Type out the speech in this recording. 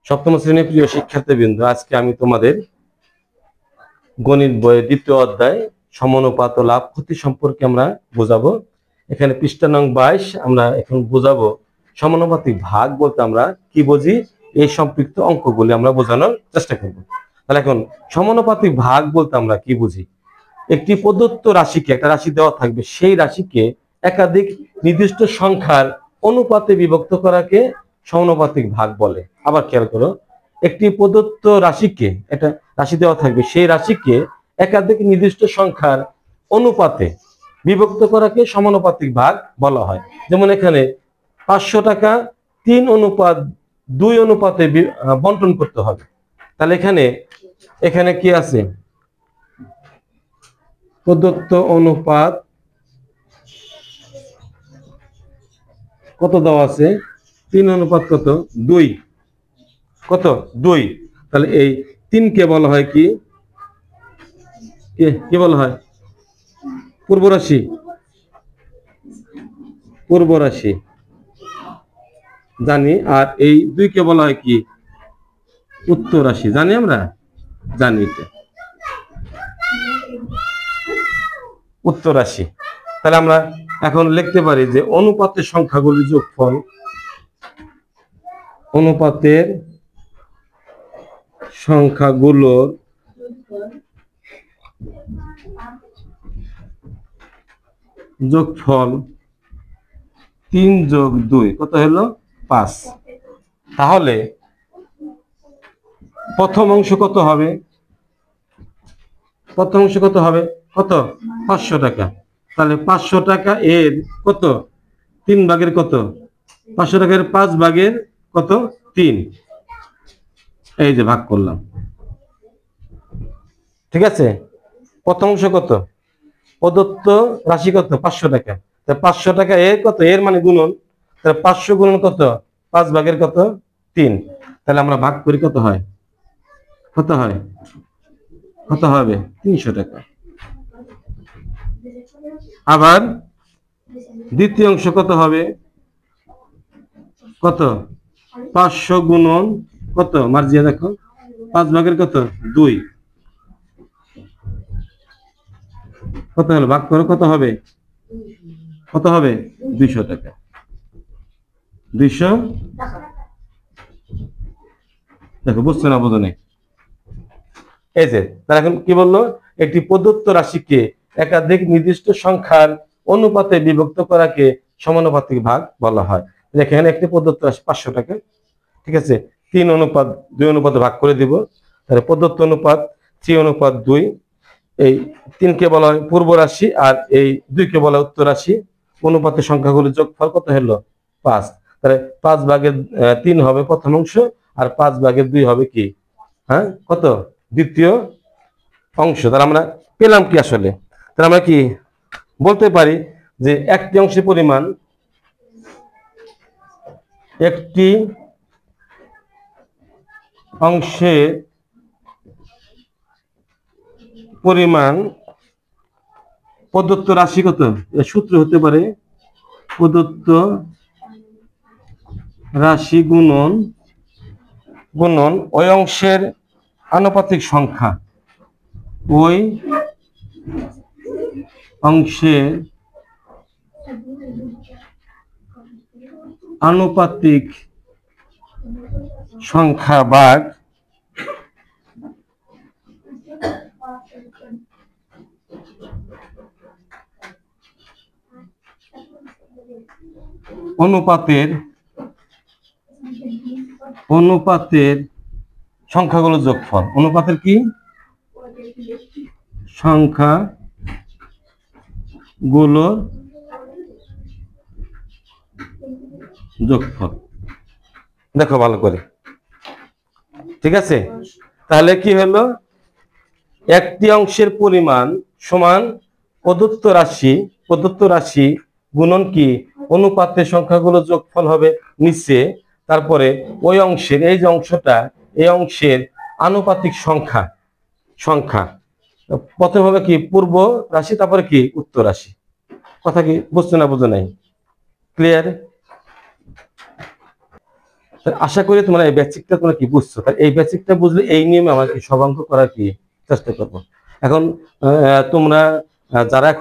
সপ্তম শ্রেণীর প্রিয় শিক্ষার্থীবৃন্দ, আজকে আমি তোমাদের গণিত বইয়ের দ্বিতীয় অধ্যায় সমানুপাত ও লাভ ক্ষতি সম্পর্কে আমরা বোঝাবো। এখানে পৃষ্ঠা নং 22 আমরা এখন বোঝাবো সমানুপাতিক ভাগ বলতে আমরা কি বুঝি, এই সম্পৃক্ত অঙ্কগুলি আমরা বোঝানোর চেষ্টা করব। তাহলে এখন সমানুপাতিক ভাগ বলতে আমরা কি বুঝি? একটি প্রদত্ত রাশিকে, একটা রাশি দেওয়া থাকবে, সেই রাশিকে একাধিক নির্দিষ্ট সংখ্যার অনুপাতে বিভক্ত করাকে সমানুপাতিক ভাগ বলে। আবার খেয়াল করো, একটি প্রদত্ত রাশিকে, একটা রাশি দেওয়া থাকবে, সেই রাশিকে একাধিক নির্দিষ্ট সংখ্যার অনুপাতে বিভক্ত করাকে সমানুপাতিক ভাগ বলা হয়। যেমন এখানে 500 টাকা 3:2 অনুপাতে বন্টন করতে হবে। তাহলে এখানে কি আছে? প্রদত্ত অনুপাত কত দেওয়া আছে? 3:2 কত? 2। তাহলে এই 3 কে বলা হয় কি কি বলা হয়? পূর্ব রাশি জানি। আর এই 2 কে বলা হয় কি? উত্তর রাশি জানি, আমরা জানি এটা উত্তর রাশি। তাহলে আমরা এখন লিখতে পারি যে অনুপাতের সংখ্যাগুলির যোগফল, অনুপাতের সংখ্যাগুলোর যোগফল 3 যোগ 2 কত হলো? 5। তাহলে প্রথম অংশ কত হবে? প্রথম অংশ কত হবে? কত? 500 টাকা। তাহলে 500 টাকা এর কত? 3 ভাগের কত? 500 টাকার 5 ভাগের কত? 3। এই যে ভাগ করলাম, ঠিক আছে। প্রথম অংশ কত? প্রদত্ত রাশি কত? 500 টাকা। তাহলে 500 টাকা এর কত? এর মানে গুণন। তাহলে 500 গুণন কত? 5 ভাগের কত? 3। তাহলে আমরা ভাগ করি, কত হয়? কত হয়? কত হবে? 300 টাকা। আবার দ্বিতীয় অংশ কত হবে? কত? 500 গুণন কত? মার্জিয়া দেখো, 5 ভাগের কত? 2। কত হলো? ভাগ করো, কত হবে? কত হবে? 200 টাকা। 200 দেখো, বুঝছো না? বোঝো নাই? এই যে তারা এখন কি বললো? একটি প্রদত্ত রাশিকে একাধিক নির্দিষ্ট সংখ্যার অনুপাতে বিভক্ত করাকে সমানুপাতিক ভাগ বলা হয়। এখানে একটি প্রদত্ত রাশি 500 টাকা, ঠিক আছে, 3:2 অনুপাতে ভাগ করে দিব। তাহলে প্রদত্ত অনুপাত 3:2। এই 3 কে বলা হয় পূর্ব রাশি, আর এই 2 কে বলা হয় উত্তর রাশি। অনুপাতের সংখ্যাগুলোর যোগফল কত হলো? 5। তাহলে 5 ভাগের 3 হবে প্রথম অংশ, আর 5 ভাগের 2 হবে কি? হ্যাঁ, কত? দ্বিতীয় অংশ। তাহলে আমরা পেলাম কি আসলে? তাহলে আমরা কি বলতে পারি যে একটি অংশের পরিমাণ, একটি অংশের পরিমাণ প্রদত্ত রাশি কত? এর সূত্র হতে পারে প্রদত্ত রাশি গুণন ওই অংশের আনুপাতিক সংখ্যা, ওই অংশের আনুপাতিক সংখ্যা ভাগ অনুপাতের সংখ্যাগুলোর যোগফল। অনুপাতের কি? সংখ্যাগুলোর যোগফল। দেখো ভালো করে, ঠিক আছে। তাহলে কি হলো? একটি অংশের পরিমাণ সমান প্রদত্ত রাশি গুণন কি? অনুপাতের সংখ্যাগুলোর যোগফল হবে নিচে। তারপরে ওই অংশের, এই যে অংশটা, এই অংশের আনুপাতিক সংখ্যা প্রথমে হবে কি? পূর্ব রাশি, তারপরে কি? উত্তর রাশি। কথা কি বুঝছো না? বুঝো নাই? ক্লিয়ার? আশা করি তোমরা এই বেসিকটা তোমরা কি বুঝছো। এই বেসিকটা বুঝলে এই নিয়মে আমাকে সব অঙ্ক করার কি চেষ্টা করবো। এখন তোমরা যারা এখন